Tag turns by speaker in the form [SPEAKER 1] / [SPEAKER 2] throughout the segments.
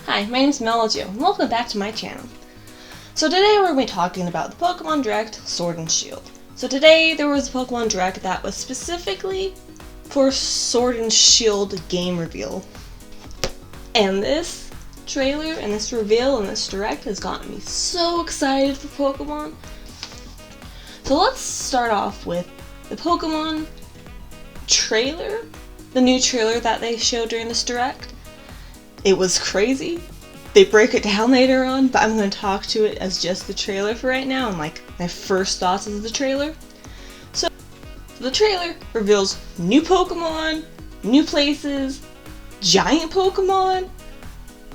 [SPEAKER 1] Hi, my name is Melodio, and welcome back to my channel. So today we're going to be talking about the Pokemon Direct Sword and Shield. So today there was a Pokemon Direct that was specifically for Sword and Shield game reveal. And this trailer and this reveal and this Direct has gotten me so excited for Pokemon. So let's start off with the Pokemon trailer, the new trailer that they showed during this Direct. It was crazy. They break it down later on, but I'm going to talk to it as just the trailer for right now and like my first thoughts of the trailer. So the trailer reveals new Pokemon, new places, giant Pokemon.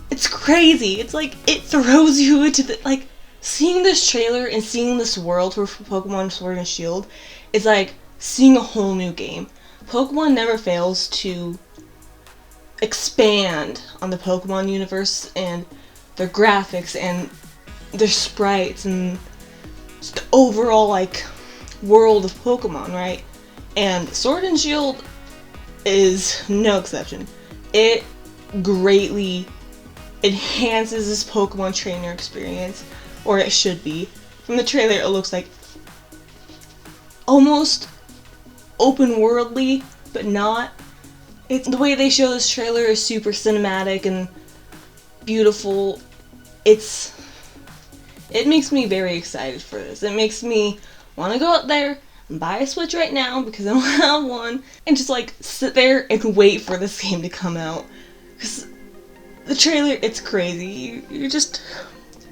[SPEAKER 1] It's crazy. It's like it throws you into the like seeing this trailer and seeing this world for Pokemon Sword and Shield is like seeing a whole new game. Pokemon never fails to expand on the Pokemon universe and their graphics and their sprites and just the overall like world of Pokemon, right? And Sword and Shield is no exception. It greatly enhances this Pokemon trainer experience, or it should be. From the trailer it looks like almost open worldly, but not. The way they show this trailer is super cinematic and beautiful. It makes me very excited for this. It makes me want to go out there and buy a Switch right now because I don't have one, and just like sit there and wait for this game to come out. Because the trailer, it's crazy.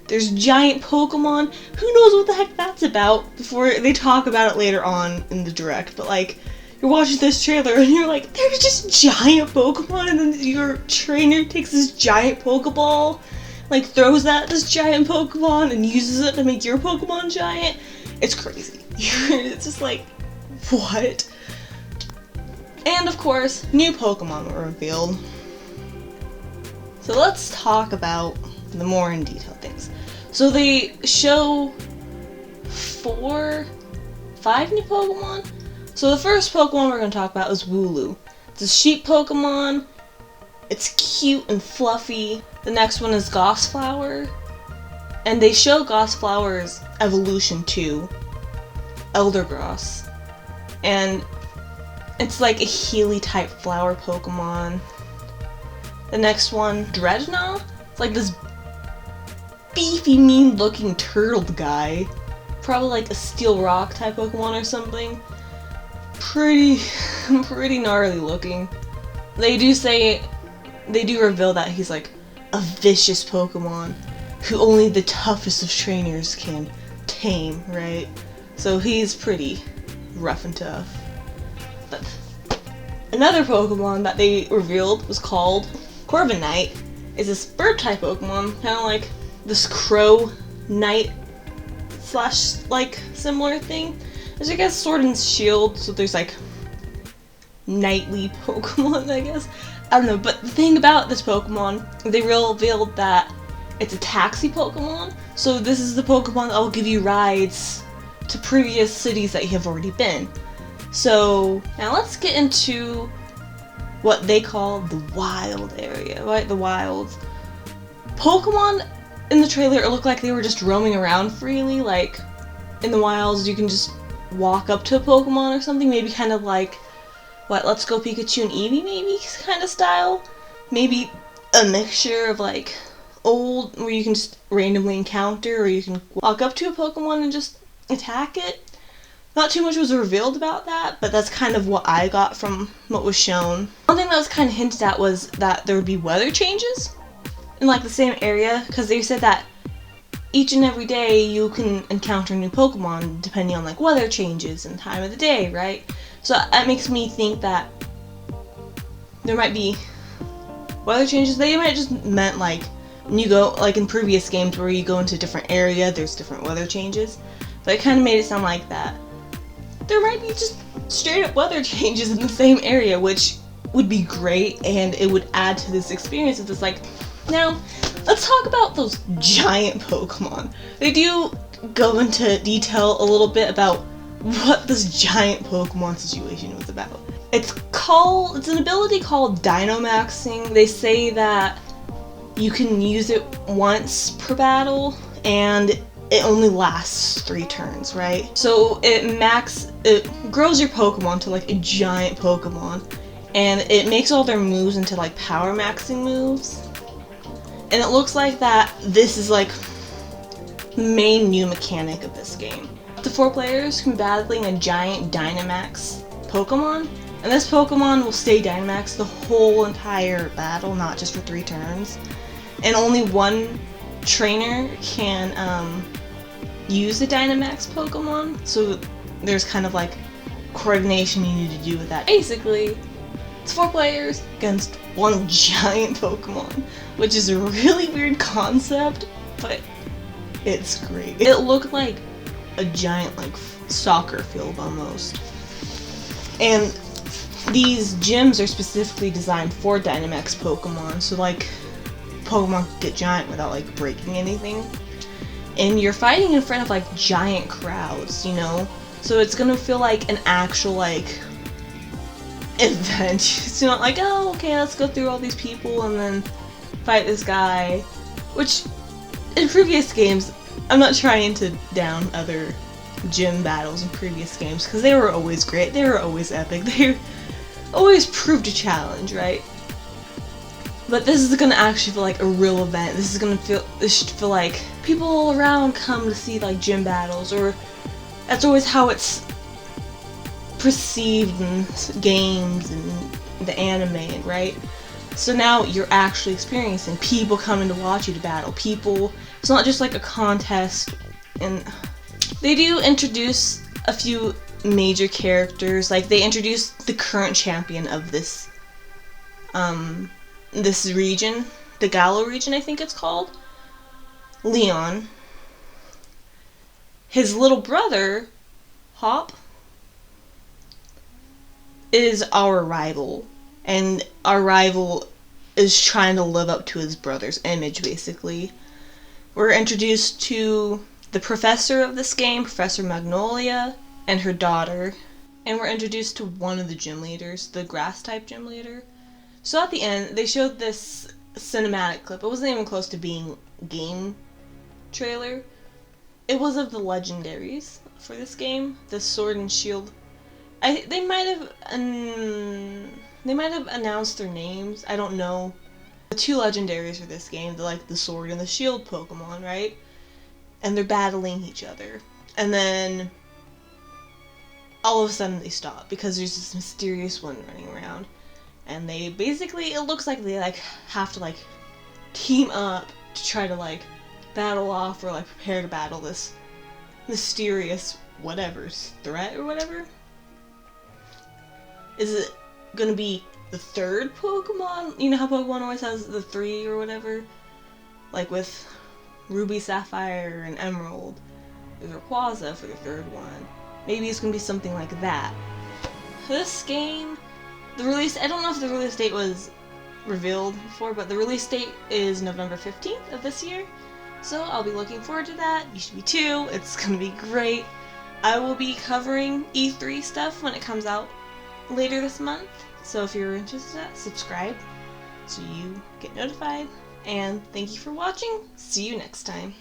[SPEAKER 1] There's giant Pokemon. Who knows what the heck that's about before they talk about it later on in the Direct, but like, you're watching this trailer and you're like, there's just giant Pokemon, and then your trainer takes this giant Pokeball, like throws that at this giant Pokemon and uses it to make your Pokemon giant. It's crazy. It's just like, what? And of course, new Pokemon were revealed. So let's talk about the more in detail things. So they show 5 new Pokemon. So the first Pokemon we're going to talk about is Wooloo. It's a sheep Pokemon. It's cute and fluffy. The next one is Gossiflower. And they show Gossiflower's evolution to Eldegoss. And it's like a Healy type flower Pokemon. The next one, Drednaw. It's like this beefy, mean looking turtle guy. Probably like a Steel Rock type Pokemon or something. Pretty gnarly looking. They do reveal that he's like a vicious Pokemon who only the toughest of trainers can tame, right? So he's pretty rough and tough. But another Pokemon that they revealed was called Corviknight. It's this bird type Pokemon, kind of like this crow knight / like similar thing. There's, I guess, Sword and Shield, so there's like knightly Pokemon, I guess. I don't know, but the thing about this Pokemon, they revealed that it's a taxi Pokemon, so this is the Pokemon that will give you rides to previous cities that you have already been. So now let's get into what they call the wild area, right? The wilds. Pokemon in the trailer look like they were just roaming around freely, like in the wilds you can just walk up to a Pokemon or something, maybe kind of like what Let's Go Pikachu and Eevee maybe kind of style, maybe a mixture of like old where you can just randomly encounter, or you can walk up to a Pokemon and just attack it. Not too much was revealed about that, but that's kind of what I got from what was shown. One thing that was kind of hinted at was that there would be weather changes in like the same area, because they said that each and every day you can encounter new Pokemon depending on like weather changes and time of the day, right? So that makes me think that there might be weather changes. They might just meant like when you go, like in previous games where you go into a different area, there's different weather changes. But it kind of made it sound like that there might be just straight up weather changes in the same area, which would be great, and it would add to this experience of this like. Now, let's talk about those giant Pokemon. They do go into detail a little bit about what this giant Pokemon situation was about. It's an ability called Dynamaxing. They say that you can use it once per battle, and it only lasts 3 turns, right? So it grows your Pokemon to like a giant Pokemon, and it makes all their moves into like power maxing moves. And it looks like that this is like the main new mechanic of this game. Up to 4 players can be battling a giant Dynamax Pokemon, and this Pokemon will stay Dynamax the whole entire battle, not just for 3 turns. And only one trainer can use the Dynamax Pokemon, so there's kind of like coordination you need to do with that. Basically, it's 4 players against one giant Pokemon, which is a really weird concept, but it's great. It looked like a giant like soccer field almost. And these gyms are specifically designed for Dynamax Pokemon, so like Pokemon can get giant without like breaking anything. And you're fighting in front of like giant crowds, you know? So it's gonna feel like an actual like event. It's not like, oh, okay, let's go through all these people and then fight this guy. Which, in previous games, I'm not trying to down other gym battles in previous games, because they were always great, they were always epic, they always proved a challenge, right? But this is gonna actually feel like a real event. This should feel like people all around come to see like gym battles, or that's always how it's perceived in games and the anime, right? So now you're actually experiencing people coming to watch you to battle. It's not just like a contest. And they do introduce a few major characters. Like they introduced the current champion of this this region, the Galar region I think it's called, Leon. His little brother, Hop, is our rival, and our rival is trying to live up to his brother's image, basically. We're introduced to the professor of this game, Professor Magnolia, and her daughter, and we're introduced to one of the gym leaders, the grass-type gym leader. So at the end, they showed this cinematic clip. It wasn't even close to being game trailer. It was of the legendaries for this game, the Sword and Shield. They might have announced their names. I don't know. The 2 legendaries for this game, they're like the Sword and the Shield Pokemon, right? And they're battling each other. And then all of a sudden they stop because there's this mysterious one running around. And they basically, it looks like they like have to like team up to try to like battle off or like prepare to battle this mysterious whatever's threat or whatever. Is it gonna be the 3rd Pokemon? You know how Pokemon always has the 3 or whatever? Like with Ruby, Sapphire, and Emerald. There's Rayquaza for the 3rd one. Maybe it's gonna be something like that. This game, the release, I don't know if the release date was revealed before, but the release date is November 15th of this year. So I'll be looking forward to that. You should be too. It's gonna be great. I will be covering E3 stuff when it comes out later this month. So if you're interested, subscribe so you get notified. And thank you for watching. See you next time.